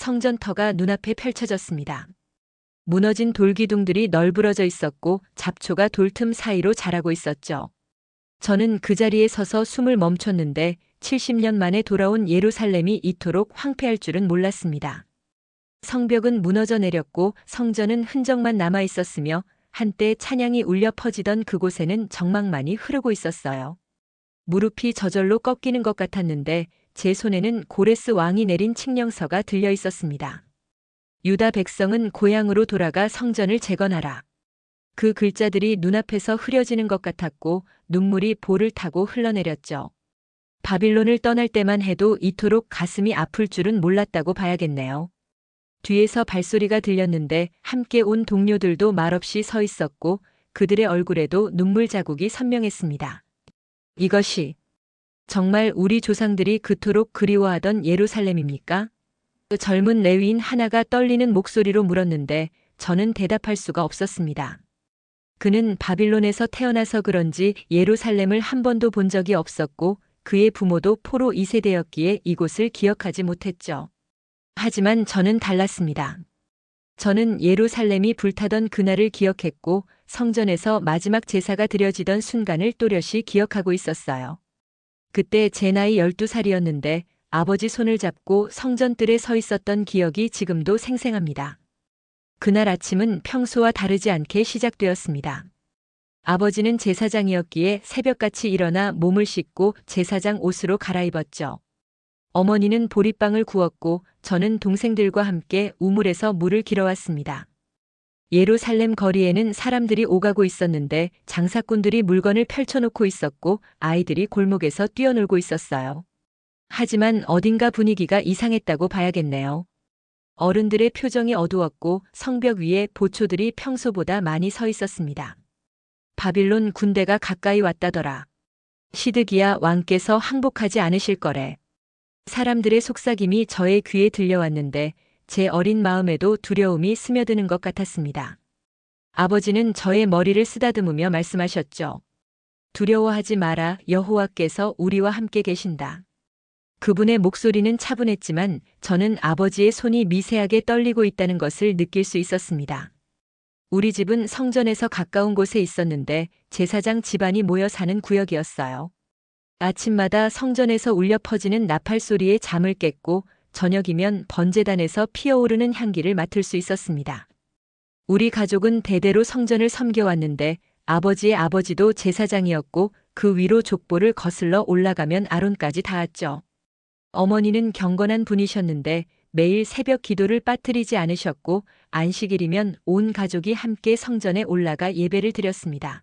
성전터가 눈앞에 펼쳐졌습니다. 무너진 돌기둥들이 널브러져 있었고 잡초가 돌틈 사이로 자라고 있었죠. 저는 그 자리에 서서 숨을 멈췄는데 70년 만에 돌아온 예루살렘이 이토록 황폐할 줄은 몰랐습니다. 성벽은 무너져 내렸고 성전은 흔적만 남아 있었으며 한때 찬양이 울려 퍼지던 그곳에는 정막만이 흐르고 있었어요. 무릎이 저절로 꺾이는 것 같았는데 제 손에는 고레스 왕이 내린 칙령서가 들려 있었습니다. 유다 백성은 고향으로 돌아가 성전을 재건하라. 그 글자들이 눈앞에서 흐려지는 것 같았고 눈물이 볼을 타고 흘러내렸죠. 바빌론을 떠날 때만 해도 이토록 가슴이 아플 줄은 몰랐다고 봐야겠네요. 뒤에서 발소리가 들렸는데 함께 온 동료들도 말없이 서 있었고 그들의 얼굴에도 눈물 자국이 선명했습니다. 이것이 정말 우리 조상들이 그토록 그리워하던 예루살렘입니까? 그 젊은 레위인 하나가 떨리는 목소리로 물었는데 저는 대답할 수가 없었습니다. 그는 바빌론에서 태어나서 그런지 예루살렘을 한 번도 본 적이 없었고 그의 부모도 포로 2세대였기에 이곳을 기억하지 못했죠. 하지만 저는 달랐습니다. 저는 예루살렘이 불타던 그날을 기억했고 성전에서 마지막 제사가 드려지던 순간을 또렷이 기억하고 있었어요. 그때 제 나이 12살이었는데 아버지 손을 잡고 성전뜰에 서 있었던 기억이 지금도 생생합니다. 그날 아침은 평소와 다르지 않게 시작되었습니다. 아버지는 제사장이었기에 새벽같이 일어나 몸을 씻고 제사장 옷으로 갈아입었죠. 어머니는 보리빵을 구웠고 저는 동생들과 함께 우물에서 물을 길어왔습니다. 예루살렘 거리에는 사람들이 오가고 있었는데 장사꾼들이 물건을 펼쳐놓고 있었고 아이들이 골목에서 뛰어놀고 있었어요. 하지만 어딘가 분위기가 이상했다고 봐야겠네요. 어른들의 표정이 어두웠고 성벽 위에 보초들이 평소보다 많이 서 있었습니다. 바빌론 군대가 가까이 왔다더라. 시드기야 왕께서 항복하지 않으실 거래. 사람들의 속삭임이 저의 귀에 들려왔는데 제 어린 마음에도 두려움이 스며드는 것 같았습니다. 아버지는 저의 머리를 쓰다듬으며 말씀하셨죠. 두려워하지 마라. 여호와께서 우리와 함께 계신다. 그분의 목소리는 차분했지만 저는 아버지의 손이 미세하게 떨리고 있다는 것을 느낄 수 있었습니다. 우리 집은 성전에서 가까운 곳에 있었는데 제사장 집안이 모여 사는 구역이었어요. 아침마다 성전에서 울려 퍼지는 나팔 소리에 잠을 깼고 저녁이면 번제단에서 피어오르는 향기를 맡을 수 있었습니다. 우리 가족은 대대로 성전을 섬겨왔는데 아버지의 아버지도 제사장이었고 그 위로 족보를 거슬러 올라가면 아론까지 닿았죠. 어머니는 경건한 분이셨는데 매일 새벽 기도를 빠뜨리지 않으셨고 안식일이면 온 가족이 함께 성전에 올라가 예배를 드렸습니다.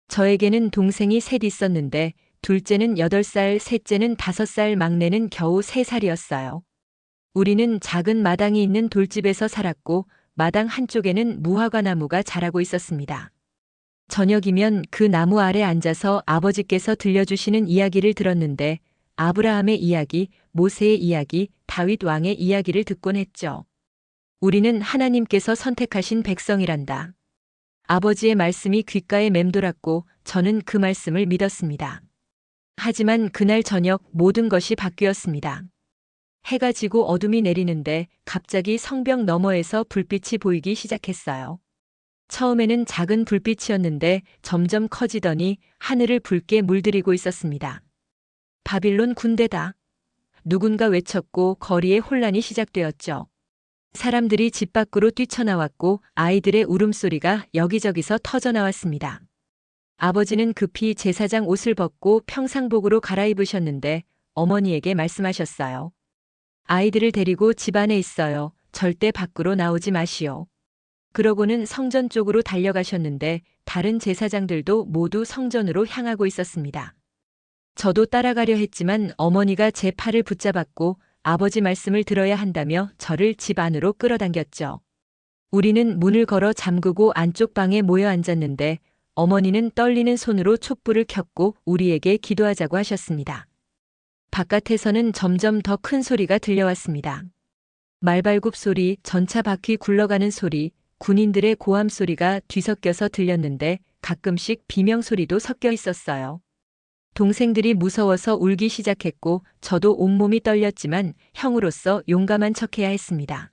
저에게는 동생이 셋 있었는데 둘째는 8살, 셋째는 5살, 막내는 겨우 3살이었어요. 우리는 작은 마당이 있는 돌집에서 살았고 마당 한쪽에는 무화과 나무가 자라고 있었습니다. 저녁이면 그 나무 아래 앉아서 아버지께서 들려주시는 이야기를 들었는데 아브라함의 이야기, 모세의 이야기, 다윗 왕의 이야기를 듣곤 했죠. 우리는 하나님께서 선택하신 백성이란다. 아버지의 말씀이 귓가에 맴돌았고 저는 그 말씀을 믿었습니다. 하지만 그날 저녁 모든 것이 바뀌었습니다. 해가 지고 어둠이 내리는데 갑자기 성벽 너머에서 불빛이 보이기 시작했어요. 처음에는 작은 불빛이었는데 점점 커지더니 하늘을 붉게 물들이고 있었습니다. 바빌론 군대다. 누군가 외쳤고 거리에 혼란이 시작되었죠. 사람들이 집 밖으로 뛰쳐나왔고 아이들의 울음소리가 여기저기서 터져나왔습니다. 아버지는 급히 제사장 옷을 벗고 평상복으로 갈아입으셨는데 어머니에게 말씀하셨어요. 아이들을 데리고 집 안에 있어요. 절대 밖으로 나오지 마시오. 그러고는 성전 쪽으로 달려가셨는데 다른 제사장들도 모두 성전으로 향하고 있었습니다. 저도 따라가려 했지만 어머니가 제 팔을 붙잡았고 아버지 말씀을 들어야 한다며 저를 집 안으로 끌어당겼죠. 우리는 문을 걸어 잠그고 안쪽 방에 모여 앉았는데 어머니는 떨리는 손으로 촛불을 켰고 우리에게 기도하자고 하셨습니다. 바깥에서는 점점 더 큰 소리가 들려왔습니다. 말발굽 소리, 전차 바퀴 굴러가는 소리, 군인들의 고함 소리가 뒤섞여서 들렸는데 가끔씩 비명 소리도 섞여 있었어요. 동생들이 무서워서 울기 시작했고 저도 온몸이 떨렸지만 형으로서 용감한 척해야 했습니다.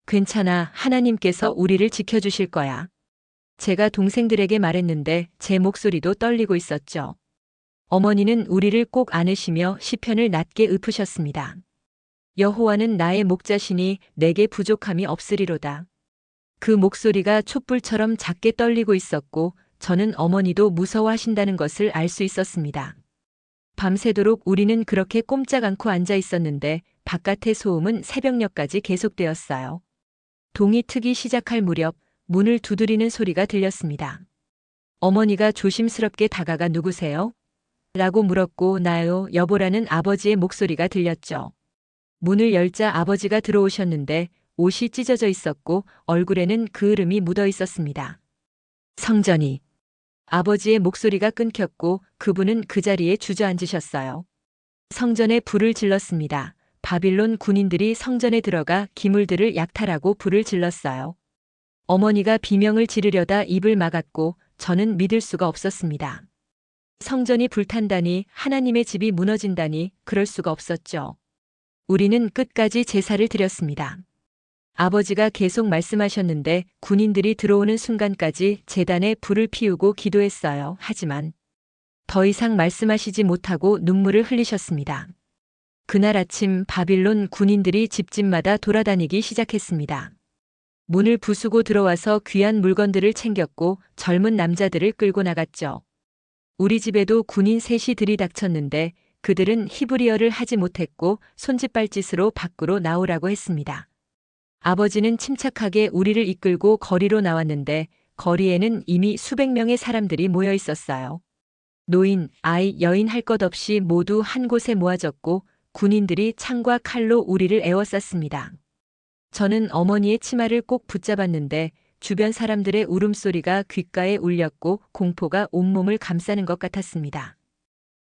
괜찮아. 하나님께서 우리를 지켜주실 거야. 제가 동생들에게 말했는데 제 목소리도 떨리고 있었죠. 어머니는 우리를 꼭 안으시며 시편을 낮게 읊으셨습니다. 여호와는 나의 목자시니 내게 부족함이 없으리로다. 그 목소리가 촛불처럼 작게 떨리고 있었고 저는 어머니도 무서워하신다는 것을 알 수 있었습니다. 밤새도록 우리는 그렇게 꼼짝 않고 앉아 있었는데 바깥의 소음은 새벽녘까지 계속되었어요. 동이 트기 시작할 무렵 문을 두드리는 소리가 들렸습니다. 어머니가 조심스럽게 다가가 누구세요? 라고 물었고 나요, 여보라는 아버지의 목소리가 들렸죠. 문을 열자 아버지가 들어오셨는데 옷이 찢어져 있었고 얼굴에는 그을음이 묻어 있었습니다. 성전이. 아버지의 목소리가 끊겼고 그분은 그 자리에 주저앉으셨어요. 성전에 불을 질렀습니다. 바빌론 군인들이 성전에 들어가 기물들을 약탈하고 불을 질렀어요. 어머니가 비명을 지르려다 입을 막았고 저는 믿을 수가 없었습니다. 성전이 불탄다니, 하나님의 집이 무너진다니 그럴 수가 없었죠. 우리는 끝까지 제사를 드렸습니다. 아버지가 계속 말씀하셨는데 군인들이 들어오는 순간까지 제단에 불을 피우고 기도했어요. 하지만 더 이상 말씀하시지 못하고 눈물을 흘리셨습니다. 그날 아침 바빌론 군인들이 집집마다 돌아다니기 시작했습니다. 문을 부수고 들어와서 귀한 물건들을 챙겼고 젊은 남자들을 끌고 나갔죠. 우리 집에도 군인 셋이 들이닥쳤는데 그들은 히브리어를 하지 못했고 손짓발짓으로 밖으로 나오라고 했습니다. 아버지는 침착하게 우리를 이끌고 거리로 나왔는데 거리에는 이미 수백 명의 사람들이 모여 있었어요. 노인, 아이, 여인 할 것 없이 모두 한 곳에 모아졌고 군인들이 창과 칼로 우리를 에워쌌습니다. 저는 어머니의 치마를 꼭 붙잡았는데 주변 사람들의 울음소리가 귓가에 울렸고 공포가 온몸을 감싸는 것 같았습니다.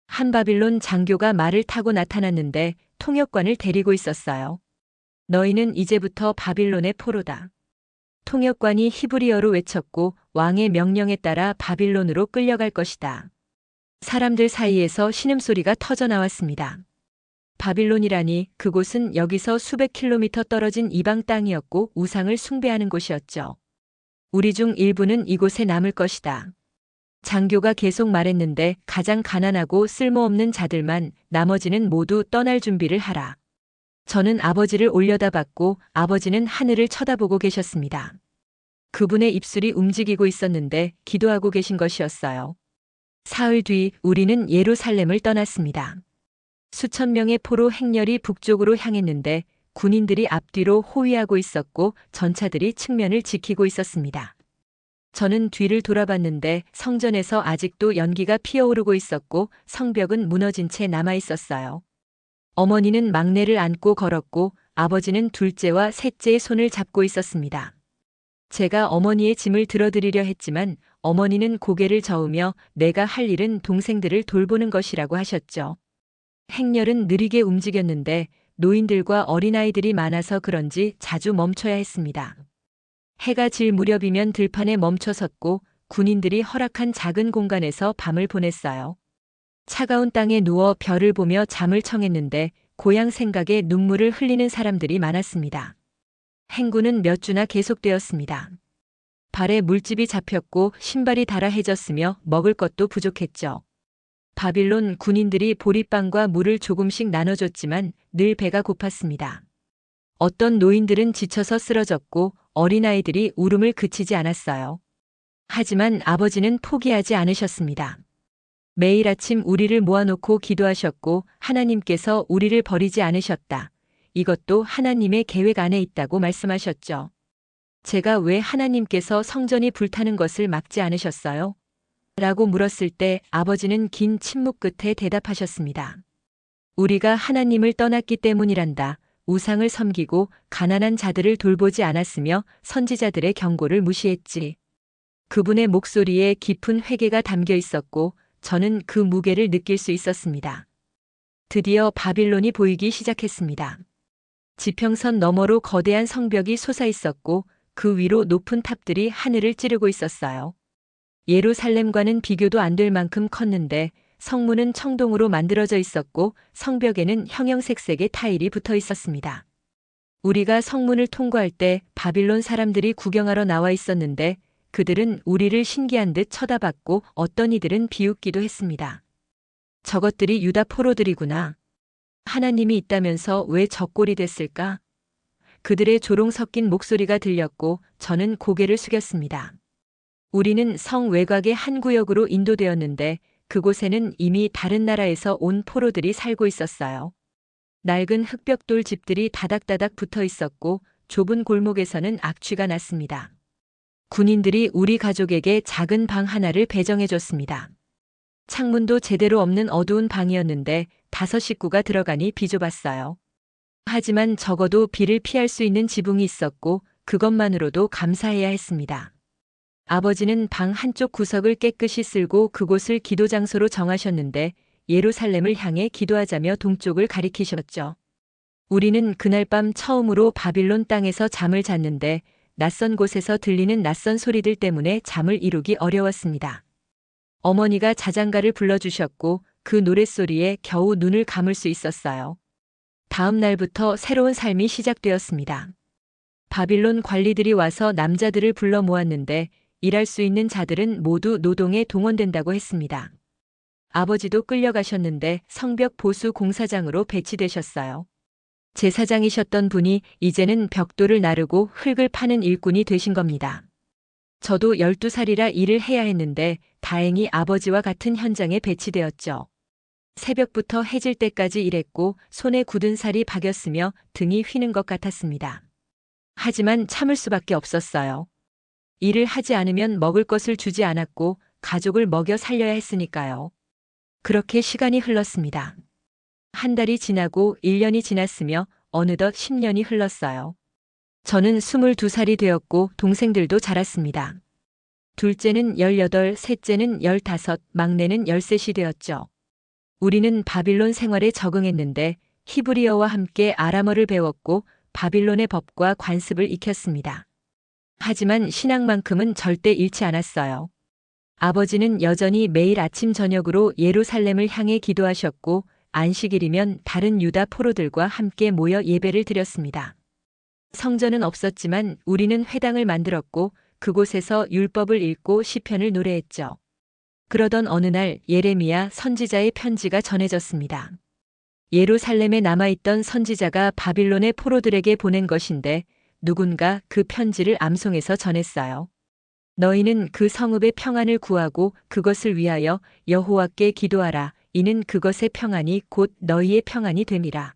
한 바빌론 장교가 말을 타고 나타났는데 통역관을 데리고 있었어요. 너희는 이제부터 바빌론의 포로다. 통역관이 히브리어로 외쳤고 왕의 명령에 따라 바빌론으로 끌려갈 것이다. 사람들 사이에서 신음소리가 터져 나왔습니다. 바빌론이라니 그곳은 여기서 수백 킬로미터 떨어진 이방 땅이었고 우상을 숭배하는 곳이었죠. 우리 중 일부는 이곳에 남을 것이다. 장교가 계속 말했는데 가장 가난하고 쓸모없는 자들만, 나머지는 모두 떠날 준비를 하라. 저는 아버지를 올려다봤고 아버지는 하늘을 쳐다보고 계셨습니다. 그분의 입술이 움직이고 있었는데 기도하고 계신 것이었어요. 사흘 뒤 우리는 예루살렘을 떠났습니다. 수천 명의 포로 행렬이 북쪽으로 향했는데 군인들이 앞뒤로 호위하고 있었고 전차들이 측면을 지키고 있었습니다. 저는 뒤를 돌아봤는데 성전에서 아직도 연기가 피어오르고 있었고 성벽은 무너진 채 남아 있었어요. 어머니는 막내를 안고 걸었고 아버지는 둘째와 셋째의 손을 잡고 있었습니다. 제가 어머니의 짐을 들어드리려 했지만 어머니는 고개를 저으며 내가 할 일은 동생들을 돌보는 것이라고 하셨죠. 행렬은 느리게 움직였는데 노인들과 어린아이들이 많아서 그런지 자주 멈춰야 했습니다. 해가 질 무렵이면 들판에 멈춰 섰고 군인들이 허락한 작은 공간에서 밤을 보냈어요. 차가운 땅에 누워 별을 보며 잠을 청했는데 고향 생각에 눈물을 흘리는 사람들이 많았습니다. 행군은 몇 주나 계속되었습니다. 발에 물집이 잡혔고 신발이 달아해졌으며 먹을 것도 부족했죠. 바빌론 군인들이 보리빵과 물을 조금씩 나눠줬지만 늘 배가 고팠습니다. 어떤 노인들은 지쳐서 쓰러졌고 어린아이들이 울음을 그치지 않았어요. 하지만 아버지는 포기하지 않으셨습니다. 매일 아침 우리를 모아놓고 기도하셨고 하나님께서 우리를 버리지 않으셨다. 이것도 하나님의 계획 안에 있다고 말씀하셨죠. 제가 왜 하나님께서 성전이 불타는 것을 막지 않으셨어요? 라고 물었을 때 아버지는 긴 침묵 끝에 대답하셨습니다. 우리가 하나님을 떠났기 때문이란다. 우상을 섬기고 가난한 자들을 돌보지 않았으며 선지자들의 경고를 무시했지. 그분의 목소리에 깊은 회개가 담겨 있었고 저는 그 무게를 느낄 수 있었습니다. 드디어 바빌론이 보이기 시작했습니다. 지평선 너머로 거대한 성벽이 솟아 있었고 그 위로 높은 탑들이 하늘을 찌르고 있었어요. 예루살렘과는 비교도 안 될 만큼 컸는데 성문은 청동으로 만들어져 있었고 성벽에는 형형색색의 타일이 붙어 있었습니다. 우리가 성문을 통과할 때 바빌론 사람들이 구경하러 나와 있었는데 그들은 우리를 신기한 듯 쳐다봤고 어떤 이들은 비웃기도 했습니다. 저것들이 유다 포로들이구나. 하나님이 있다면서 왜 적골이 됐을까? 그들의 조롱 섞인 목소리가 들렸고 저는 고개를 숙였습니다. 우리는 성 외곽의 한 구역으로 인도되었는데 그곳에는 이미 다른 나라에서 온 포로들이 살고 있었어요. 낡은 흙벽돌 집들이 다닥다닥 붙어 있었고 좁은 골목에서는 악취가 났습니다. 군인들이 우리 가족에게 작은 방 하나를 배정해 줬습니다. 창문도 제대로 없는 어두운 방이었는데 5식구가 들어가니 비좁았어요. 하지만 적어도 비를 피할 수 있는 지붕이 있었고 그것만으로도 감사해야 했습니다. 아버지는 방 한쪽 구석을 깨끗이 쓸고 그곳을 기도 장소로 정하셨는데 예루살렘을 향해 기도하자며 동쪽을 가리키셨죠. 우리는 그날 밤 처음으로 바빌론 땅에서 잠을 잤는데 낯선 곳에서 들리는 낯선 소리들 때문에 잠을 이루기 어려웠습니다. 어머니가 자장가를 불러주셨고 그 노랫소리에 겨우 눈을 감을 수 있었어요. 다음 날부터 새로운 삶이 시작되었습니다. 바빌론 관리들이 와서 남자들을 불러 모았는데 일할 수 있는 자들은 모두 노동에 동원된다고 했습니다. 아버지도 끌려가셨는데 성벽 보수 공사장으로 배치되셨어요. 제사장이셨던 분이 이제는 벽돌을 나르고 흙을 파는 일꾼이 되신 겁니다. 저도 12살이라 일을 해야 했는데 다행히 아버지와 같은 현장에 배치되었죠. 새벽부터 해질 때까지 일했고 손에 굳은 살이 박였으며 등이 휘는 것 같았습니다. 하지만 참을 수밖에 없었어요. 일을 하지 않으면 먹을 것을 주지 않았고 가족을 먹여 살려야 했으니까요. 그렇게 시간이 흘렀습니다. 한 달이 지나고 1년이 지났으며 어느덧 10년이 흘렀어요. 저는 22살이 되었고 동생들도 자랐습니다. 둘째는 18, 셋째는 15, 막내는 13이 되었죠. 우리는 바빌론 생활에 적응했는데 히브리어와 함께 아람어를 배웠고 바빌론의 법과 관습을 익혔습니다. 하지만 신앙만큼은 절대 잃지 않았어요. 아버지는 여전히 매일 아침 저녁으로 예루살렘을 향해 기도하셨고 안식일이면 다른 유다 포로들과 함께 모여 예배를 드렸습니다. 성전은 없었지만 우리는 회당을 만들었고 그곳에서 율법을 읽고 시편을 노래했죠. 그러던 어느 날 예레미야 선지자의 편지가 전해졌습니다. 예루살렘에 남아있던 선지자가 바빌론의 포로들에게 보낸 것인데 누군가 그 편지를 암송해서 전했어요. 너희는 그 성읍의 평안을 구하고 그것을 위하여 여호와께 기도하라. 이는 그것의 평안이 곧 너희의 평안이 됨이라.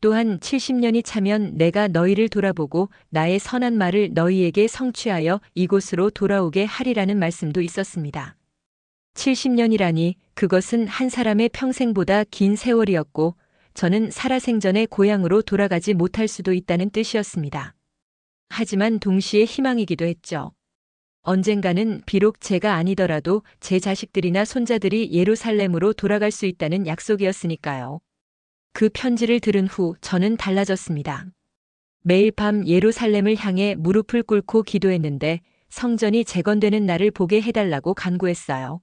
또한 70년이 차면 내가 너희를 돌아보고 나의 선한 말을 너희에게 성취하여 이곳으로 돌아오게 하리라는 말씀도 있었습니다. 70년이라니 그것은 한 사람의 평생보다 긴 세월이었고 저는 살아생전에 고향으로 돌아가지 못할 수도 있다는 뜻이었습니다. 하지만 동시에 희망이기도 했죠. 언젠가는 비록 제가 아니더라도 제 자식들이나 손자들이 예루살렘으로 돌아갈 수 있다는 약속이었으니까요. 그 편지를 들은 후 저는 달라졌습니다. 매일 밤 예루살렘을 향해 무릎을 꿇고 기도했는데 성전이 재건되는 날을 보게 해달라고 간구했어요.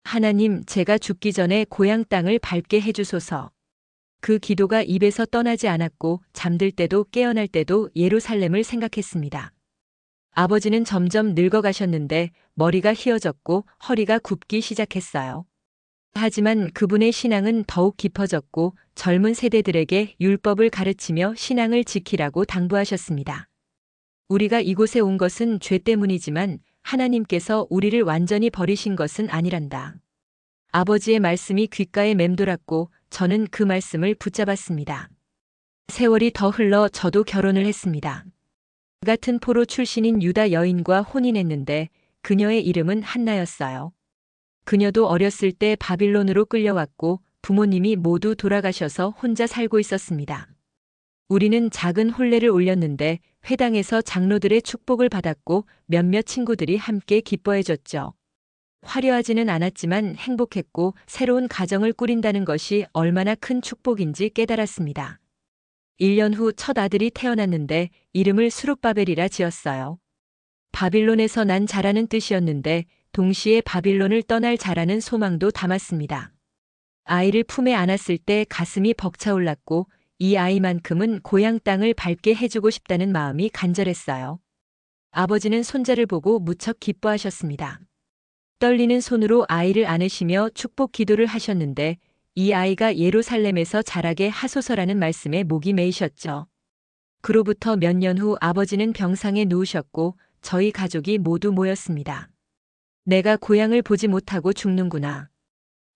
하나님, 제가 죽기 전에 고향 땅을 밟게 해주소서. 그 기도가 입에서 떠나지 않았고 잠들 때도 깨어날 때도 예루살렘을 생각했습니다. 아버지는 점점 늙어가셨는데 머리가 휘어졌고 허리가 굽기 시작했어요. 하지만 그분의 신앙은 더욱 깊어졌고 젊은 세대들에게 율법을 가르치며 신앙을 지키라고 당부하셨습니다. 우리가 이곳에 온 것은 죄 때문이지만 하나님께서 우리를 완전히 버리신 것은 아니란다. 아버지의 말씀이 귓가에 맴돌았고 저는 그 말씀을 붙잡았습니다. 세월이 더 흘러 저도 결혼을 했습니다. 같은 포로 출신인 유다 여인과 혼인했는데 그녀의 이름은 한나였어요. 그녀도 어렸을 때 바빌론으로 끌려왔고 부모님이 모두 돌아가셔서 혼자 살고 있었습니다. 우리는 작은 혼례를 올렸는데 회당에서 장로들의 축복을 받았고 몇몇 친구들이 함께 기뻐해줬죠. 화려하지는 않았지만 행복했고 새로운 가정을 꾸린다는 것이 얼마나 큰 축복인지 깨달았습니다. 1년 후 첫 아들이 태어났는데 이름을 스룹바벨이라 지었어요. 바빌론에서 난 자라는 뜻이었는데 동시에 바빌론을 떠날 자라는 소망도 담았습니다. 아이를 품에 안았을 때 가슴이 벅차올랐고 이 아이만큼은 고향 땅을 밟게 해주고 싶다는 마음이 간절했어요. 아버지는 손자를 보고 무척 기뻐하셨습니다. 떨리는 손으로 아이를 안으시며 축복 기도를 하셨는데 이 아이가 예루살렘에서 자라게 하소서라는 말씀에 목이 메이셨죠. 그로부터 몇 년 후 아버지는 병상에 누우셨고 저희 가족이 모두 모였습니다. 내가 고향을 보지 못하고 죽는구나.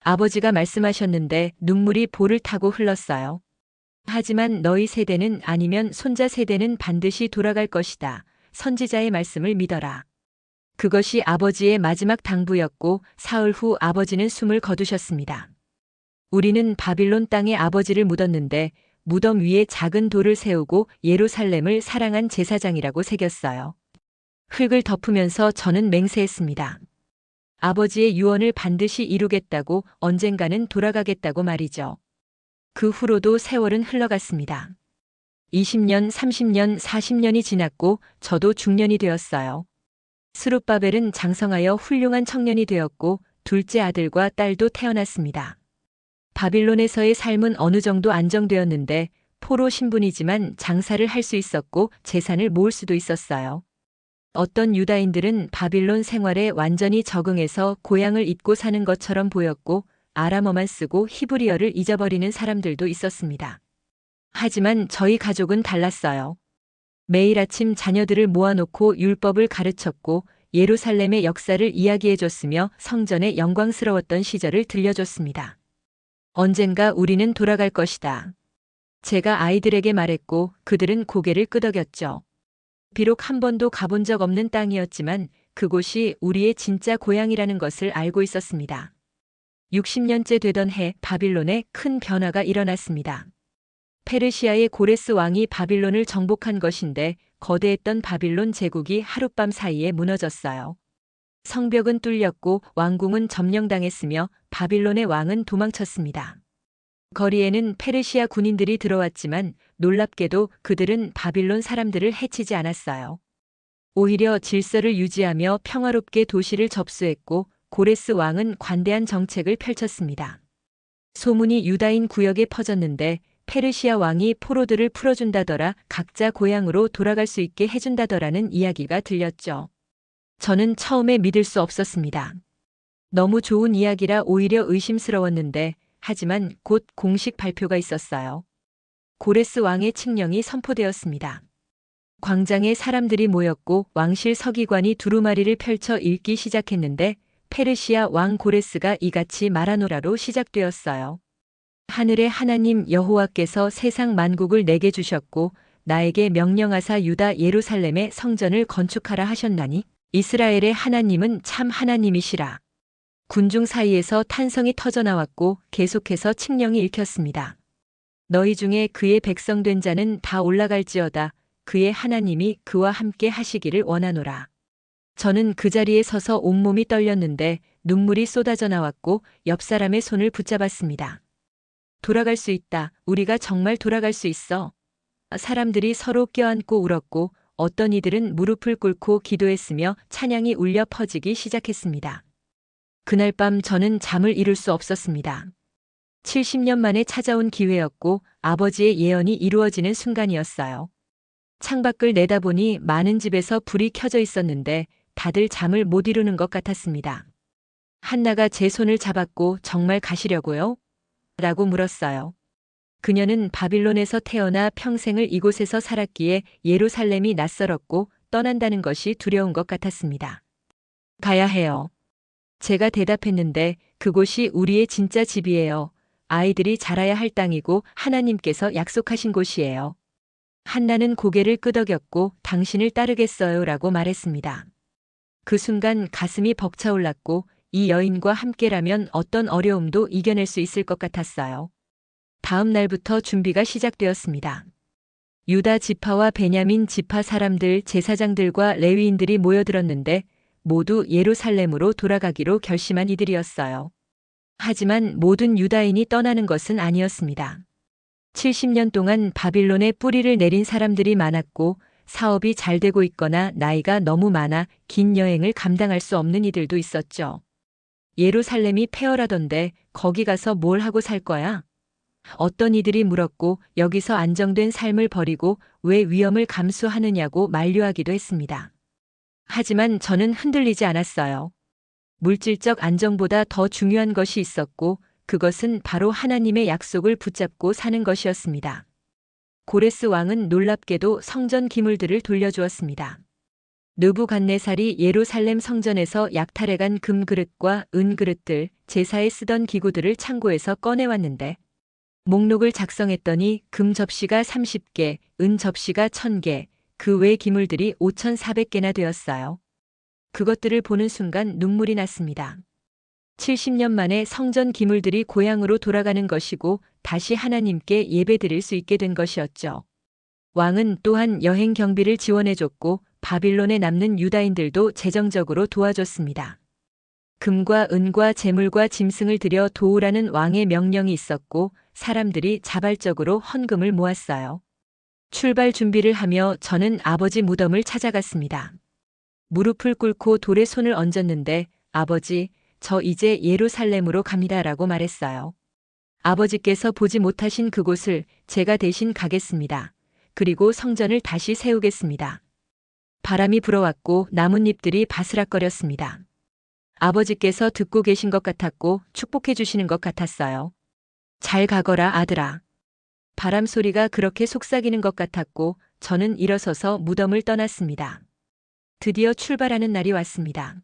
아버지가 말씀하셨는데 눈물이 볼을 타고 흘렀어요. 하지만 너희 세대는 아니면 손자 세대는 반드시 돌아갈 것이다. 선지자의 말씀을 믿어라. 그것이 아버지의 마지막 당부였고 사흘 후 아버지는 숨을 거두셨습니다. 우리는 바빌론 땅에 아버지를 묻었는데 무덤 위에 작은 돌을 세우고 예루살렘을 사랑한 제사장이라고 새겼어요. 흙을 덮으면서 저는 맹세했습니다. 아버지의 유언을 반드시 이루겠다고, 언젠가는 돌아가겠다고 말이죠. 그 후로도 세월은 흘러갔습니다. 20년, 30년, 40년이 지났고 저도 중년이 되었어요. 스룹바벨은 장성하여 훌륭한 청년이 되었고 둘째 아들과 딸도 태어났습니다. 바빌론에서의 삶은 어느 정도 안정되었는데 포로 신분이지만 장사를 할 수 있었고 재산을 모을 수도 있었어요. 어떤 유다인들은 바빌론 생활에 완전히 적응해서 고향을 잊고 사는 것처럼 보였고 아람어만 쓰고 히브리어를 잊어버리는 사람들도 있었습니다. 하지만 저희 가족은 달랐어요. 매일 아침 자녀들을 모아놓고 율법을 가르쳤고 예루살렘의 역사를 이야기해줬으며 성전의 영광스러웠던 시절을 들려줬습니다. 언젠가 우리는 돌아갈 것이다. 제가 아이들에게 말했고 그들은 고개를 끄덕였죠. 비록 한 번도 가본 적 없는 땅이었지만 그곳이 우리의 진짜 고향이라는 것을 알고 있었습니다. 60년째 되던 해 바빌론에 큰 변화가 일어났습니다. 페르시아의 고레스 왕이 바빌론을 정복한 것인데 거대했던 바빌론 제국이 하룻밤 사이에 무너졌어요. 성벽은 뚫렸고 왕궁은 점령당했으며 바빌론의 왕은 도망쳤습니다. 거리에는 페르시아 군인들이 들어왔지만 놀랍게도 그들은 바빌론 사람들을 해치지 않았어요. 오히려 질서를 유지하며 평화롭게 도시를 접수했고 고레스 왕은 관대한 정책을 펼쳤습니다. 소문이 유다인 구역에 퍼졌는데 페르시아 왕이 포로들을 풀어준다더라, 각자 고향으로 돌아갈 수 있게 해준다더라는 이야기가 들렸죠. 저는 처음에 믿을 수 없었습니다. 너무 좋은 이야기라 오히려 의심스러웠는데 하지만 곧 공식 발표가 있었어요. 고레스 왕의 칙령이 선포되었습니다. 광장에 사람들이 모였고 왕실 서기관이 두루마리를 펼쳐 읽기 시작했는데 페르시아 왕 고레스가 이같이 말하노라로 시작되었어요. 하늘의 하나님 여호와께서 세상 만국을 내게 주셨고 나에게 명령하사 유다 예루살렘의 성전을 건축하라 하셨나니 이스라엘의 하나님은 참 하나님이시라. 군중 사이에서 탄성이 터져나왔고 계속해서 칙령이 읽혔습니다. 너희 중에 그의 백성 된 자는 다 올라갈지어다. 그의 하나님이 그와 함께 하시기를 원하노라. 저는 그 자리에 서서 온몸이 떨렸는데 눈물이 쏟아져 나왔고 옆 사람의 손을 붙잡았습니다. 돌아갈 수 있다. 우리가 정말 돌아갈 수 있어. 사람들이 서로 껴안고 울었고 어떤 이들은 무릎을 꿇고 기도했으며 찬양이 울려 퍼지기 시작했습니다. 그날 밤 저는 잠을 이룰 수 없었습니다. 70년 만에 찾아온 기회였고 아버지의 예언이 이루어지는 순간이었어요. 창밖을 내다보니 많은 집에서 불이 켜져 있었는데 다들 잠을 못 이루는 것 같았습니다. 한나가 제 손을 잡았고 정말 가시려고요? 라고 물었어요. 그녀는 바빌론에서 태어나 평생을 이곳에서 살았기에 예루살렘이 낯설었고 떠난다는 것이 두려운 것 같았습니다. 가야 해요. 제가 대답했는데 그곳이 우리의 진짜 집이에요. 아이들이 자라야 할 땅이고 하나님께서 약속하신 곳이에요. 한나는 고개를 끄덕였고 당신을 따르겠어요 라고 말했습니다. 그 순간 가슴이 벅차올랐고 이 여인과 함께라면 어떤 어려움도 이겨낼 수 있을 것 같았어요. 다음 날부터 준비가 시작되었습니다. 유다 지파와 베냐민 지파 사람들, 제사장들과 레위인들이 모여들었는데 모두 예루살렘으로 돌아가기로 결심한 이들이었어요. 하지만 모든 유다인이 떠나는 것은 아니었습니다. 70년 동안 바빌론에 뿌리를 내린 사람들이 많았고 사업이 잘 되고 있거나 나이가 너무 많아 긴 여행을 감당할 수 없는 이들도 있었죠. 예루살렘이 폐허라던데 거기 가서 뭘 하고 살 거야? 어떤 이들이 물었고 여기서 안정된 삶을 버리고 왜 위험을 감수하느냐고 만류하기도 했습니다. 하지만 저는 흔들리지 않았어요. 물질적 안정보다 더 중요한 것이 있었고 그것은 바로 하나님의 약속을 붙잡고 사는 것이었습니다. 고레스 왕은 놀랍게도 성전 기물들을 돌려주었습니다. 느부갓네살이 예루살렘 성전에서 약탈해간 금그릇과 은그릇들, 제사에 쓰던 기구들을 창고에서 꺼내왔는데 목록을 작성했더니 금 접시가 30개, 은 접시가 1000개, 그 외 기물들이 5400개나 되었어요. 그것들을 보는 순간 눈물이 났습니다. 70년 만에 성전 기물들이 고향으로 돌아가는 것이고 다시 하나님께 예배드릴 수 있게 된 것이었죠. 왕은 또한 여행 경비를 지원해줬고 바빌론에 남는 유다인들도 재정적으로 도와줬습니다. 금과 은과 재물과 짐승을 들여 도우라는 왕의 명령이 있었고 사람들이 자발적으로 헌금을 모았어요. 출발 준비를 하며 저는 아버지 무덤을 찾아갔습니다. 무릎을 꿇고 돌에 손을 얹었는데 아버지, 저 이제 예루살렘으로 갑니다라고 말했어요. 아버지께서 보지 못하신 그곳을 제가 대신 가겠습니다. 그리고 성전을 다시 세우겠습니다. 바람이 불어왔고 나뭇잎들이 바스락거렸습니다. 아버지께서 듣고 계신 것 같았고 축복해 주시는 것 같았어요. 잘 가거라 아들아. 바람 소리가 그렇게 속삭이는 것 같았고 저는 일어서서 무덤을 떠났습니다. 드디어 출발하는 날이 왔습니다.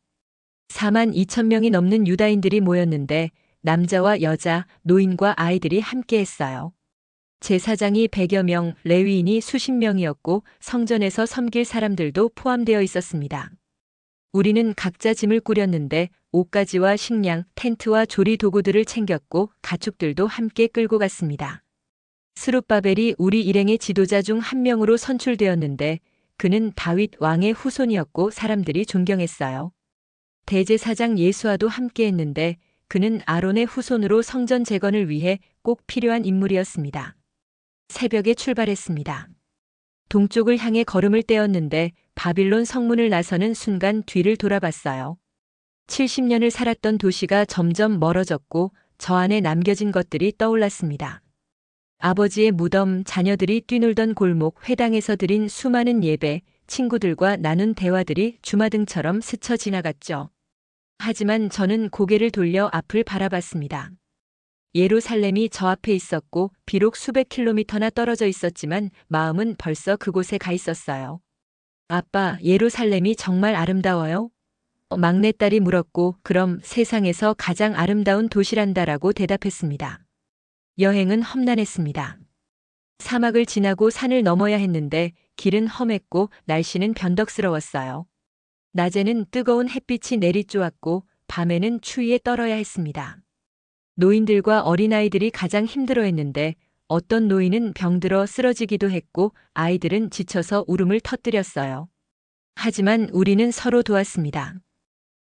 42,000명이 넘는 유다인들이 모였는데 남자와 여자, 노인과 아이들이 함께했어요. 제사장이 100여 명, 레위인이 수십 명이었고 성전에서 섬길 사람들도 포함되어 있었습니다. 우리는 각자 짐을 꾸렸는데 옷가지와 식량, 텐트와 조리 도구들을 챙겼고 가축들도 함께 끌고 갔습니다. 스룹바벨이 우리 일행의 지도자 중 한 명으로 선출되었는데 그는 다윗 왕의 후손이었고 사람들이 존경했어요. 대제사장 예수아도 함께했는데 그는 아론의 후손으로 성전 재건을 위해 꼭 필요한 인물이었습니다. 새벽에 출발했습니다. 동쪽을 향해 걸음을 떼었는데 바빌론 성문을 나서는 순간 뒤를 돌아봤어요. 70년을 살았던 도시가 점점 멀어졌고 저 안에 남겨진 것들이 떠올랐습니다. 아버지의 무덤, 자녀들이 뛰놀던 골목, 회당에서 드린 수많은 예배, 친구들과 나눈 대화들이 주마등처럼 스쳐 지나갔죠. 하지만 저는 고개를 돌려 앞을 바라봤습니다. 예루살렘이 저 앞에 있었고 비록 수백 킬로미터나 떨어져 있었지만 마음은 벌써 그곳에 가 있었어요. 아빠, 예루살렘이 정말 아름다워요? 막내딸이 물었고 그럼 세상에서 가장 아름다운 도시란다라고 대답했습니다. 여행은 험난했습니다. 사막을 지나고 산을 넘어야 했는데 길은 험했고 날씨는 변덕스러웠어요. 낮에는 뜨거운 햇빛이 내리쬐었고 밤에는 추위에 떨어야 했습니다. 노인들과 어린아이들이 가장 힘들어했는데 어떤 노인은 병들어 쓰러지기도 했고 아이들은 지쳐서 울음을 터뜨렸어요. 하지만 우리는 서로 도왔습니다.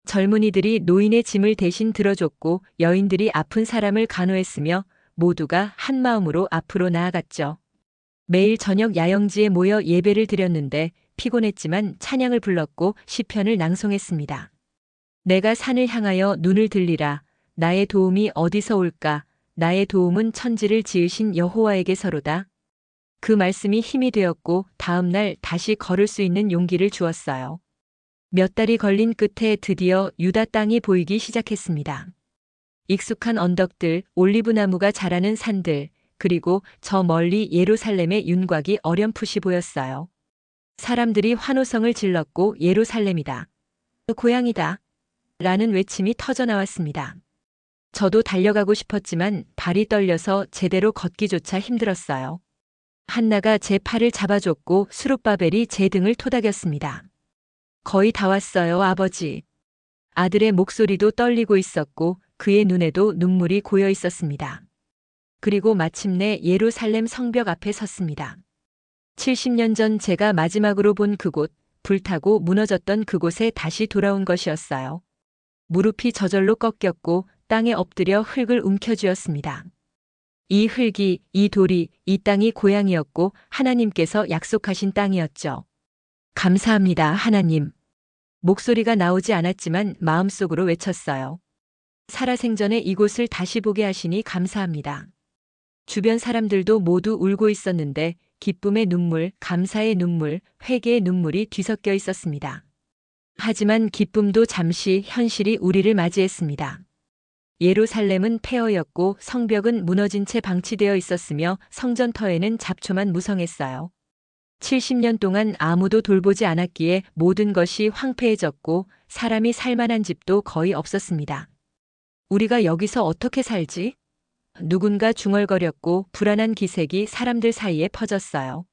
젊은이들이 노인의 짐을 대신 들어줬고 여인들이 아픈 사람을 간호했으며 모두가 한 마음으로 앞으로 나아갔죠. 매일 저녁 야영지에 모여 예배를 드렸는데 피곤했지만 찬양을 불렀고 시편을 낭송했습니다. 내가 산을 향하여 눈을 들리라. 나의 도움이 어디서 올까? 나의 도움은 천지를 지으신 여호와에게서로다. 그 말씀이 힘이 되었고 다음 날 다시 걸을 수 있는 용기를 주었어요. 몇 달이 걸린 끝에 드디어 유다 땅이 보이기 시작했습니다. 익숙한 언덕들, 올리브나무가 자라는 산들, 그리고 저 멀리 예루살렘의 윤곽이 어렴풋이 보였어요. 사람들이 환호성을 질렀고 예루살렘이다. 고향이다. 라는 외침이 터져나왔습니다. 저도 달려가고 싶었지만 발이 떨려서 제대로 걷기조차 힘들었어요. 한나가 제 팔을 잡아줬고 스룹바벨이 제 등을 토닥였습니다. 거의 다 왔어요, 아버지. 아들의 목소리도 떨리고 있었고 그의 눈에도 눈물이 고여 있었습니다. 그리고 마침내 예루살렘 성벽 앞에 섰습니다. 70년 전 제가 마지막으로 본 그곳, 불타고 무너졌던 그곳에 다시 돌아온 것이었어요. 무릎이 저절로 꺾였고 땅에 엎드려 흙을 움켜쥐었습니다. 이 흙이, 이 돌이, 이 땅이 고향이었고 하나님께서 약속하신 땅이었죠. 감사합니다, 하나님. 목소리가 나오지 않았지만 마음속으로 외쳤어요. 살아생전에 이곳을 다시 보게 하시니 감사합니다. 주변 사람들도 모두 울고 있었는데 기쁨의 눈물, 감사의 눈물, 회개의 눈물이 뒤섞여 있었습니다. 하지만 기쁨도 잠시 현실이 우리를 맞이했습니다. 예루살렘은 폐허였고 성벽은 무너진 채 방치되어 있었으며 성전터에는 잡초만 무성했어요. 70년 동안 아무도 돌보지 않았기에 모든 것이 황폐해졌고 사람이 살만한 집도 거의 없었습니다. 우리가 여기서 어떻게 살지? 누군가 중얼거렸고 불안한 기색이 사람들 사이에 퍼졌어요.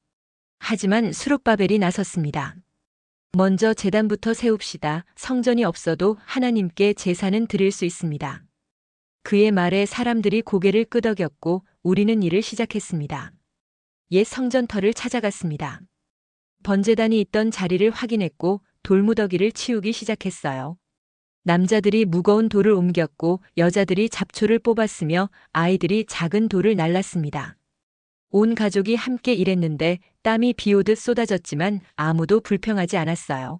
하지만 스룹바벨이 나섰습니다. 먼저 제단부터 세웁시다. 성전이 없어도 하나님께 제사는 드릴 수 있습니다. 그의 말에 사람들이 고개를 끄덕였고 우리는 일을 시작했습니다. 옛 성전터를 찾아갔습니다. 번제단이 있던 자리를 확인했고 돌무더기를 치우기 시작했어요. 남자들이 무거운 돌을 옮겼고 여자들이 잡초를 뽑았으며 아이들이 작은 돌을 날랐습니다. 온 가족이 함께 일했는데 땀이 비오듯 쏟아졌지만 아무도 불평하지 않았어요.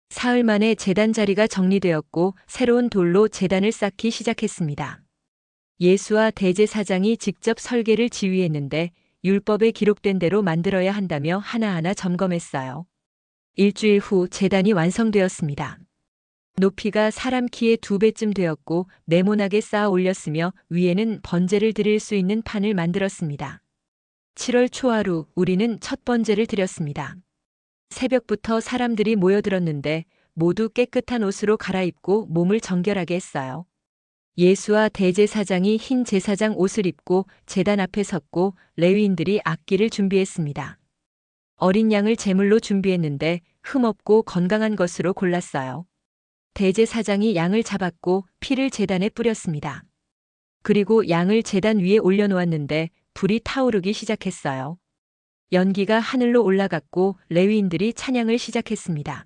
사흘 만에 제단 자리가 정리되었고 새로운 돌로 제단을 쌓기 시작했습니다. 예수와 대제사장이 직접 설계를 지휘했는데 율법에 기록된 대로 만들어야 한다며 하나하나 점검했어요. 일주일 후 제단이 완성되었습니다. 높이가 사람 키의 2배쯤 되었고 네모나게 쌓아 올렸으며 위에는 번제를 드릴 수 있는 판을 만들었습니다. 7월 초하루 우리는 첫 번제를 드렸습니다. 새벽부터 사람들이 모여들었는데 모두 깨끗한 옷으로 갈아입고 몸을 정결하게 했어요. 예수와 대제사장이 흰 제사장 옷을 입고 제단 앞에 섰고 레위인들이 악기를 준비했습니다. 어린 양을 제물로 준비했는데 흠없고 건강한 것으로 골랐어요. 대제사장이 양을 잡았고 피를 제단에 뿌렸습니다. 그리고 양을 제단 위에 올려놓았는데 불이 타오르기 시작했어요. 연기가 하늘로 올라갔고 레위인들이 찬양을 시작했습니다.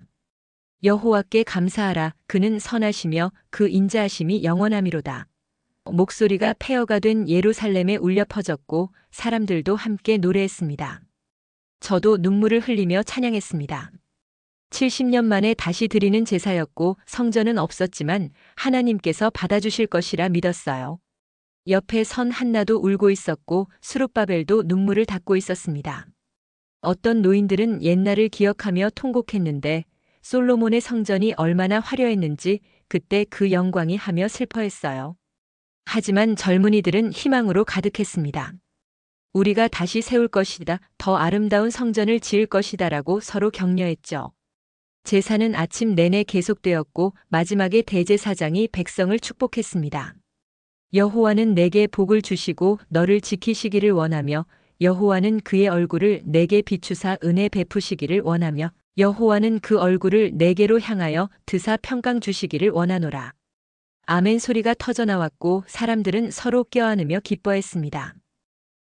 여호와께 감사하라. 그는 선하시며 그 인자하심이 영원하미로다. 목소리가 폐허가 된 예루살렘에 울려 퍼졌고 사람들도 함께 노래했습니다. 저도 눈물을 흘리며 찬양했습니다. 70년 만에 다시 드리는 제사였고 성전은 없었지만 하나님께서 받아주실 것이라 믿었어요. 옆에 선 한나도 울고 있었고 스룹바벨도 눈물을 닦고 있었습니다. 어떤 노인들은 옛날을 기억하며 통곡했는데 솔로몬의 성전이 얼마나 화려했는지 그때 그 영광이 하며 슬퍼했어요. 하지만 젊은이들은 희망으로 가득했습니다. 우리가 다시 세울 것이다. 더 아름다운 성전을 지을 것이다라고 서로 격려했죠. 제사는 아침 내내 계속되었고 마지막에 대제사장이 백성을 축복했습니다. 여호와는 내게 복을 주시고 너를 지키시기를 원하며 여호와는 그의 얼굴을 내게 비추사 은혜 베푸시기를 원하며 여호와는 그 얼굴을 내게로 향하여 드사 평강 주시기를 원하노라. 아멘 소리가 터져나왔고 사람들은 서로 껴안으며 기뻐했습니다.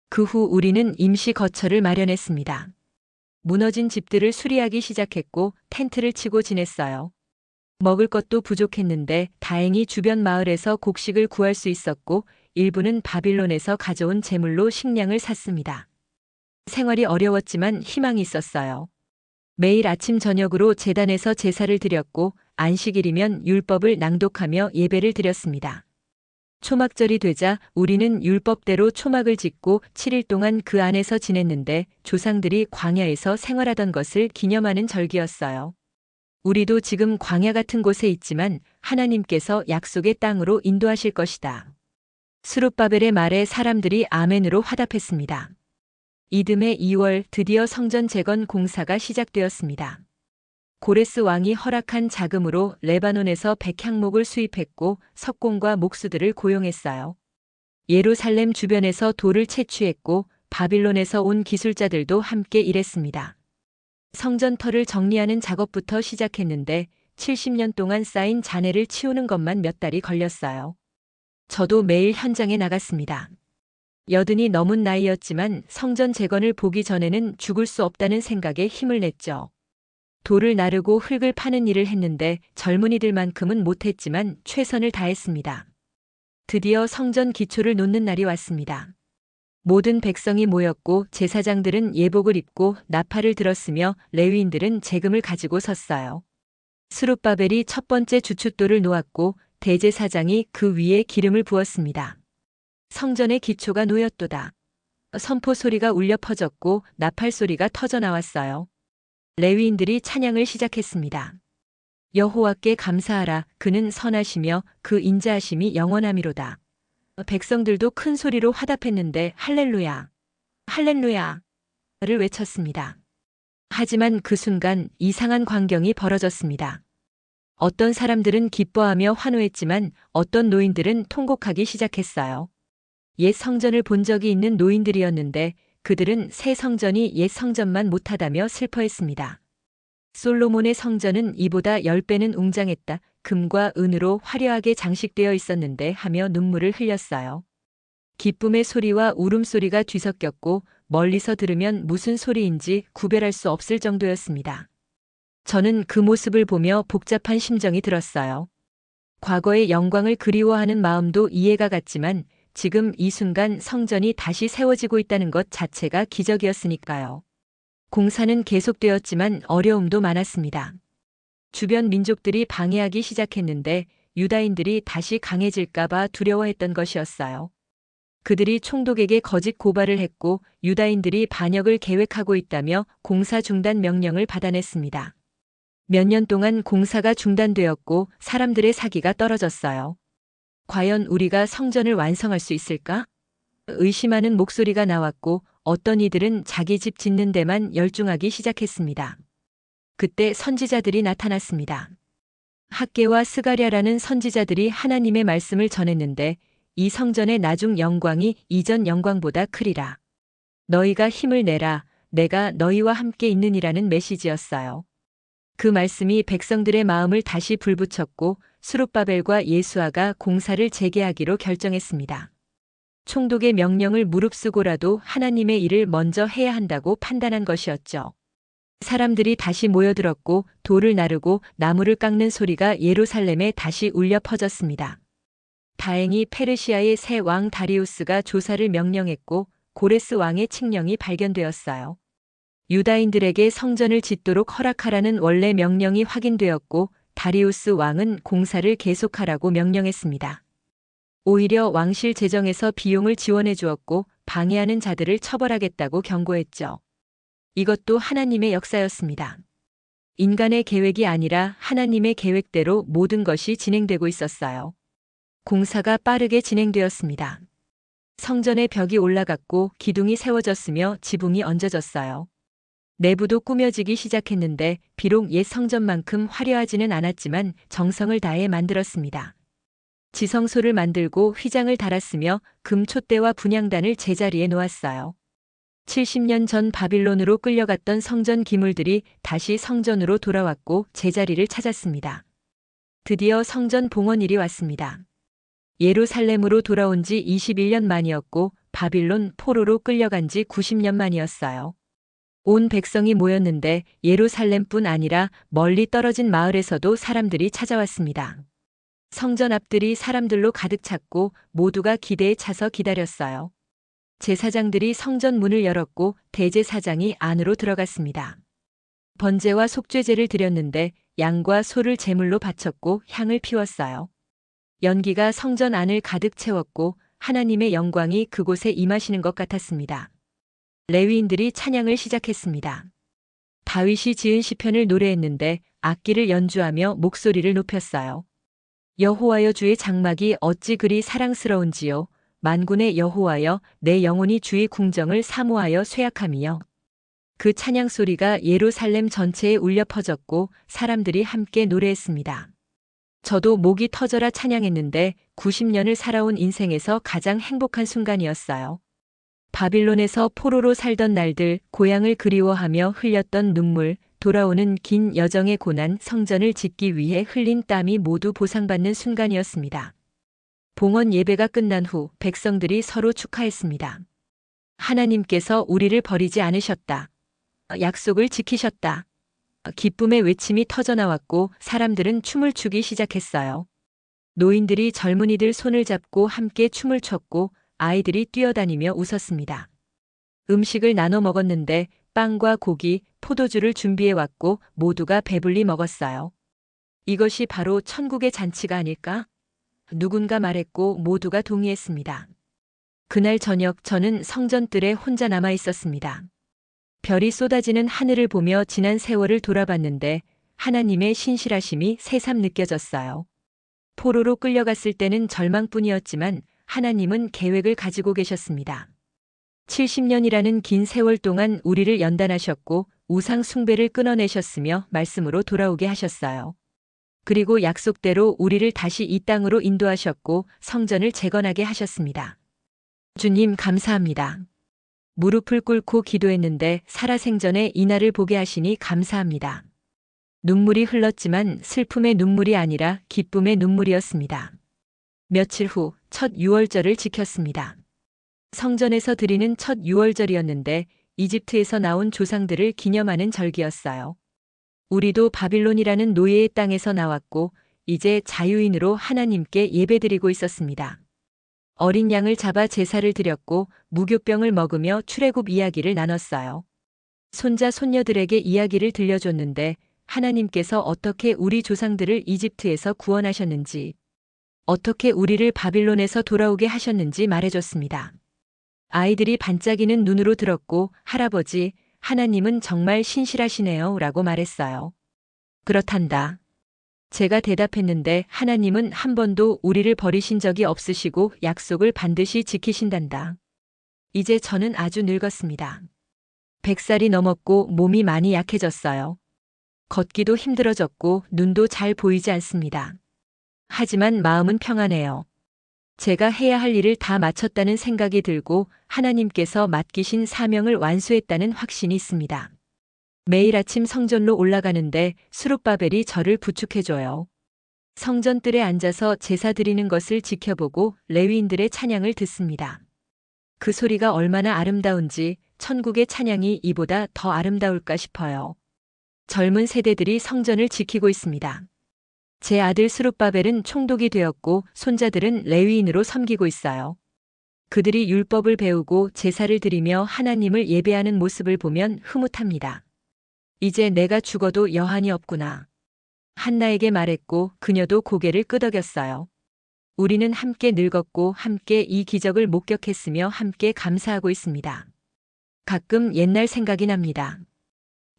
그 후 우리는 임시 거처를 마련했습니다. 무너진 집들을 수리하기 시작했고 텐트를 치고 지냈어요. 먹을 것도 부족했는데 다행히 주변 마을에서 곡식을 구할 수 있었고 일부는 바빌론에서 가져온 제물로 식량을 샀습니다. 생활이 어려웠지만 희망이 있었어요. 매일 아침 저녁으로 제단에서 제사를 드렸고 안식일이면 율법을 낭독하며 예배를 드렸습니다. 초막절이 되자 우리는 율법대로 초막을 짓고 7일 동안 그 안에서 지냈는데 조상들이 광야에서 생활하던 것을 기념하는 절기였어요. 우리도 지금 광야 같은 곳에 있지만 하나님께서 약속의 땅으로 인도하실 것이다. 스룹바벨의 말에 사람들이 아멘으로 화답했습니다. 이듬해 2월 드디어 성전 재건 공사가 시작되었습니다. 고레스 왕이 허락한 자금으로 레바논에서 백향목을 수입했고 석공과 목수들을 고용했어요. 예루살렘 주변에서 돌을 채취했고 바빌론에서 온 기술자들도 함께 일했습니다. 성전터를 정리하는 작업부터 시작했는데 70년 동안 쌓인 잔해를 치우는 것만 몇 달이 걸렸어요. 저도 매일 현장에 나갔습니다. 80이 넘은 나이였지만 성전 재건을 보기 전에는 죽을 수 없다는 생각에 힘을 냈죠. 돌을 나르고 흙을 파는 일을 했는데 젊은이들만큼은 못했지만 최선을 다했습니다. 드디어 성전 기초를 놓는 날이 왔습니다. 모든 백성이 모였고 제사장들은 예복을 입고 나팔을 들었으며 레위인들은 재금을 가지고 섰어요. 스룹바벨이 첫 번째 주춧돌을 놓았고 대제사장이 그 위에 기름을 부었습니다. 성전의 기초가 놓였도다. 선포 소리가 울려 퍼졌고 나팔 소리가 터져 나왔어요. 레위인들이 찬양을 시작했습니다. 여호와께 감사하라. 그는 선하시며 그 인자하심이 영원하미로다. 백성들도 큰 소리로 화답했는데 할렐루야, 할렐루야를 외쳤습니다. 하지만 그 순간 이상한 광경이 벌어졌습니다. 어떤 사람들은 기뻐하며 환호했지만 어떤 노인들은 통곡하기 시작했어요. 옛 성전을 본 적이 있는 노인들이었는데 그들은 새 성전이 옛 성전만 못하다며 슬퍼했습니다. 솔로몬의 성전은 이보다 10배는 웅장했다. 금과 은으로 화려하게 장식되어 있었는데 하며 눈물을 흘렸어요. 기쁨의 소리와 울음소리가 뒤섞였고 멀리서 들으면 무슨 소리인지 구별할 수 없을 정도였습니다. 저는 그 모습을 보며 복잡한 심정이 들었어요. 과거의 영광을 그리워하는 마음도 이해가 갔지만 지금 이 순간 성전이 다시 세워지고 있다는 것 자체가 기적이었으니까요. 공사는 계속되었지만 어려움도 많았습니다. 주변 민족들이 방해하기 시작했는데 유다인들이 다시 강해질까봐 두려워했던 것이었어요. 그들이 총독에게 거짓 고발을 했고 유다인들이 반역을 계획하고 있다며 공사 중단 명령을 받아냈습니다. 몇 년 동안 공사가 중단되었고 사람들의 사기가 떨어졌어요. 과연 우리가 성전을 완성할 수 있을까? 의심하는 목소리가 나왔고 어떤 이들은 자기 집 짓는 데만 열중하기 시작했습니다. 그때 선지자들이 나타났습니다. 학개와 스가랴라는 선지자들이 하나님의 말씀을 전했는데 이 성전의 나중 영광이 이전 영광보다 크리라. 너희가 힘을 내라. 내가 너희와 함께 있느니라는 메시지였어요. 그 말씀이 백성들의 마음을 다시 불붙였고 스룹바벨과 예수아가 공사를 재개하기로 결정했습니다. 총독의 명령을 무릅쓰고라도 하나님의 일을 먼저 해야 한다고 판단한 것이었죠. 사람들이 다시 모여들었고 돌을 나르고 나무를 깎는 소리가 예루살렘에 다시 울려 퍼졌습니다. 다행히 페르시아의 새 왕 다리우스가 조사를 명령했고 고레스 왕의 칙령이 발견되었어요. 유다인들에게 성전을 짓도록 허락하라는 원래 명령이 확인되었고 다리우스 왕은 공사를 계속하라고 명령했습니다. 오히려 왕실 재정에서 비용을 지원해 주었고 방해하는 자들을 처벌하겠다고 경고했죠. 이것도 하나님의 역사였습니다. 인간의 계획이 아니라 하나님의 계획대로 모든 것이 진행되고 있었어요. 공사가 빠르게 진행되었습니다. 성전의 벽이 올라갔고 기둥이 세워졌으며 지붕이 얹어졌어요. 내부도 꾸며지기 시작했는데 비록 옛 성전만큼 화려하지는 않았지만 정성을 다해 만들었습니다. 지성소를 만들고 휘장을 달았으며 금 촛대와 분향단을 제자리에 놓았어요. 70년 전 바빌론으로 끌려갔던 성전 기물들이 다시 성전으로 돌아왔고 제자리를 찾았습니다. 드디어 성전 봉헌일이 왔습니다. 예루살렘으로 돌아온 지 21년 만이었고 바빌론 포로로 끌려간 지 90년 만이었어요. 온 백성이 모였는데 예루살렘뿐 아니라 멀리 떨어진 마을에서도 사람들이 찾아왔습니다. 성전 앞들이 사람들로 가득 찼고 모두가 기대에 차서 기다렸어요. 제사장들이 성전 문을 열었고 대제사장이 안으로 들어갔습니다. 번제와 속죄제를 드렸는데 양과 소를 제물로 바쳤고 향을 피웠어요. 연기가 성전 안을 가득 채웠고 하나님의 영광이 그곳에 임하시는 것 같았습니다. 레위인들이 찬양을 시작했습니다. 다윗이 지은 시편을 노래했는데 악기를 연주하며 목소리를 높였어요. 여호와여 주의 장막이 어찌 그리 사랑스러운지요. 만군의 여호와여 내 영혼이 주의 궁정을 사모하여 쇠약함이여. 그 찬양 소리가 예루살렘 전체에 울려 퍼졌고 사람들이 함께 노래했습니다. 저도 목이 터져라 찬양했는데 90년을 살아온 인생에서 가장 행복한 순간이었어요. 바빌론에서 포로로 살던 날들, 고향을 그리워하며 흘렸던 눈물, 돌아오는 긴 여정의 고난, 성전을 짓기 위해 흘린 땀이 모두 보상받는 순간이었습니다. 봉헌 예배가 끝난 후 백성들이 서로 축하했습니다. 하나님께서 우리를 버리지 않으셨다. 약속을 지키셨다. 기쁨의 외침이 터져나왔고 사람들은 춤을 추기 시작했어요. 노인들이 젊은이들 손을 잡고 함께 춤을 췄고 아이들이 뛰어다니며 웃었습니다. 음식을 나눠 먹었는데 빵과 고기, 포도주를 준비해 왔고 모두가 배불리 먹었어요. 이것이 바로 천국의 잔치가 아닐까? 누군가 말했고 모두가 동의했습니다. 그날 저녁 저는 성전뜰에 혼자 남아 있었습니다. 별이 쏟아지는 하늘을 보며 지난 세월을 돌아봤는데 하나님의 신실하심이 새삼 느껴졌어요. 포로로 끌려갔을 때는 절망뿐이었지만 하나님은 계획을 가지고 계셨습니다. 70년이라는 긴 세월 동안 우리를 연단하셨고 우상 숭배를 끊어내셨으며 말씀으로 돌아오게 하셨어요. 그리고 약속대로 우리를 다시 이 땅으로 인도하셨고 성전을 재건하게 하셨습니다. 주님 감사합니다. 무릎을 꿇고 기도했는데 살아생전에 이날을 보게 하시니 감사합니다. 눈물이 흘렀지만 슬픔의 눈물이 아니라 기쁨의 눈물이었습니다. 며칠 후 첫 유월절을 지켰습니다. 성전에서 드리는 첫 유월절이었는데 이집트에서 나온 조상들을 기념하는 절기였어요. 우리도 바빌론이라는 노예의 땅에서 나왔고 이제 자유인으로 하나님께 예배드리고 있었습니다. 어린 양을 잡아 제사를 드렸고 무교병을 먹으며 출애굽 이야기를 나눴어요. 손자 손녀들에게 이야기를 들려줬는데 하나님께서 어떻게 우리 조상들을 이집트에서 구원하셨는지, 어떻게 우리를 바빌론에서 돌아오게 하셨는지 말해줬습니다. 아이들이 반짝이는 눈으로 들었고 할아버지, 하나님은 정말 신실하시네요 라고 말했어요. 그렇단다. 제가 대답했는데 하나님은 한 번도 우리를 버리신 적이 없으시고 약속을 반드시 지키신단다. 이제 저는 아주 늙었습니다. 100살이 넘었고 몸이 많이 약해졌어요. 걷기도 힘들어졌고 눈도 잘 보이지 않습니다. 하지만 마음은 평안해요. 제가 해야 할 일을 다 마쳤다는 생각이 들고 하나님께서 맡기신 사명을 완수했다는 확신이 있습니다. 매일 아침 성전로 올라가는데 수룹바벨이 저를 부축해줘요. 성전뜰에 앉아서 제사 드리는 것을 지켜보고 레위인들의 찬양을 듣습니다. 그 소리가 얼마나 아름다운지 천국의 찬양이 이보다 더 아름다울까 싶어요. 젊은 세대들이 성전을 지키고 있습니다. 제 아들 스룹바벨은 총독이 되었고 손자들은 레위인으로 섬기고 있어요. 그들이 율법을 배우고 제사를 드리며 하나님을 예배하는 모습을 보면 흐뭇합니다. 이제 내가 죽어도 여한이 없구나. 한나에게 말했고 그녀도 고개를 끄덕였어요. 우리는 함께 늙었고 함께 이 기적을 목격했으며 함께 감사하고 있습니다. 가끔 옛날 생각이 납니다.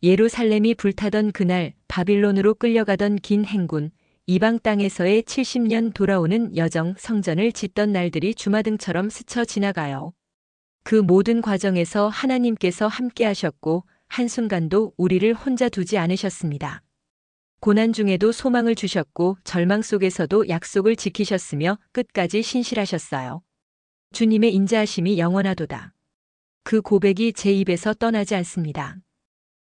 예루살렘이 불타던 그날 바빌론으로 끌려가던 긴 행군, 이방 땅에서의 70년 돌아오는 여정 성전을 짓던 날들이 주마등처럼 스쳐 지나가요. 그 모든 과정에서 하나님께서 함께 하셨고 한순간도 우리를 혼자 두지 않으셨습니다. 고난 중에도 소망을 주셨고 절망 속에서도 약속을 지키셨으며 끝까지 신실하셨어요. 주님의 인자하심이 영원하도다. 그 고백이 제 입에서 떠나지 않습니다.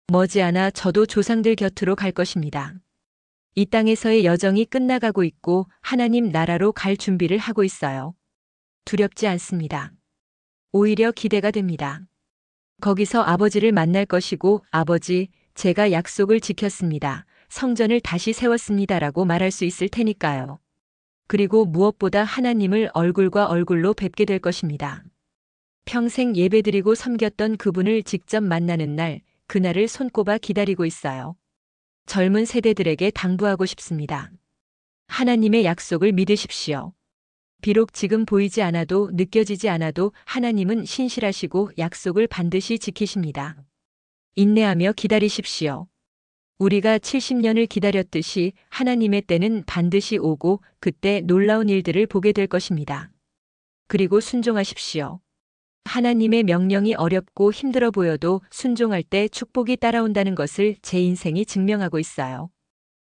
머지않아 저도 조상들 곁으로 갈 것입니다. 이 땅에서의 여정이 끝나가고 있고 하나님 나라로 갈 준비를 하고 있어요. 두렵지 않습니다. 오히려 기대가 됩니다. 거기서 아버지를 만날 것이고 아버지, 제가 약속을 지켰습니다. 성전을 다시 세웠습니다라고 말할 수 있을 테니까요. 그리고 무엇보다 하나님을 얼굴과 얼굴로 뵙게 될 것입니다. 평생 예배드리고 섬겼던 그분을 직접 만나는 날, 그날을 손꼽아 기다리고 있어요. 젊은 세대들에게 당부하고 싶습니다. 하나님의 약속을 믿으십시오. 비록 지금 보이지 않아도 느껴지지 않아도 하나님은 신실하시고 약속을 반드시 지키십니다. 인내하며 기다리십시오. 우리가 70년을 기다렸듯이 하나님의 때는 반드시 오고 그때 놀라운 일들을 보게 될 것입니다. 그리고 순종하십시오. 하나님의 명령이 어렵고 힘들어 보여도 순종할 때 축복이 따라온다는 것을 제 인생이 증명하고 있어요.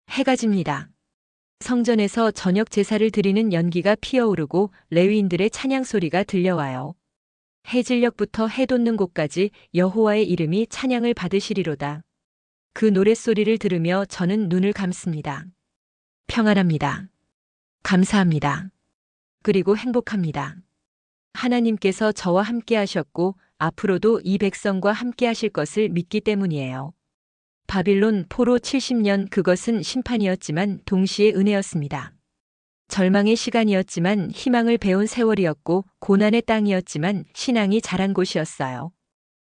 해가 집니다. 성전에서 저녁 제사를 드리는 연기가 피어오르고 레위인들의 찬양 소리가 들려와요. 해질녘부터 해 돋는 곳까지 여호와의 이름이 찬양을 받으시리로다. 그 노랫소리를 들으며 저는 눈을 감습니다. 평안합니다. 감사합니다. 그리고 행복합니다. 하나님께서 저와 함께 하셨고 앞으로도 이 백성과 함께 하실 것을 믿기 때문이에요. 바빌론 포로 70년 그것은 심판이었지만 동시에 은혜였습니다. 절망의 시간이었지만 희망을 배운 세월이었고 고난의 땅이었지만 신앙이 자란 곳이었어요.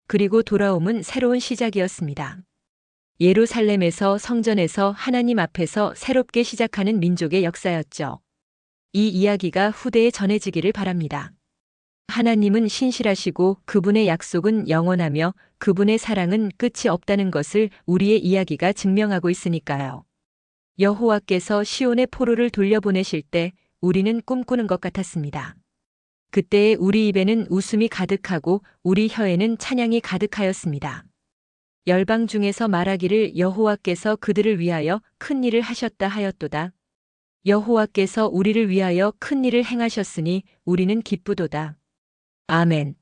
그리고 돌아옴은 새로운 시작이었습니다. 예루살렘에서 성전에서 하나님 앞에서 새롭게 시작하는 민족의 역사였죠. 이 이야기가 후대에 전해지기를 바랍니다. 하나님은 신실하시고 그분의 약속은 영원하며 그분의 사랑은 끝이 없다는 것을 우리의 이야기가 증명하고 있으니까요. 여호와께서 시온의 포로를 돌려보내실 때 우리는 꿈꾸는 것 같았습니다. 그때의 우리 입에는 웃음이 가득하고 우리 혀에는 찬양이 가득하였습니다. 열방 중에서 말하기를 여호와께서 그들을 위하여 큰 일을 하셨다 하였도다. 여호와께서 우리를 위하여 큰 일을 행하셨으니 우리는 기쁘도다. 아멘.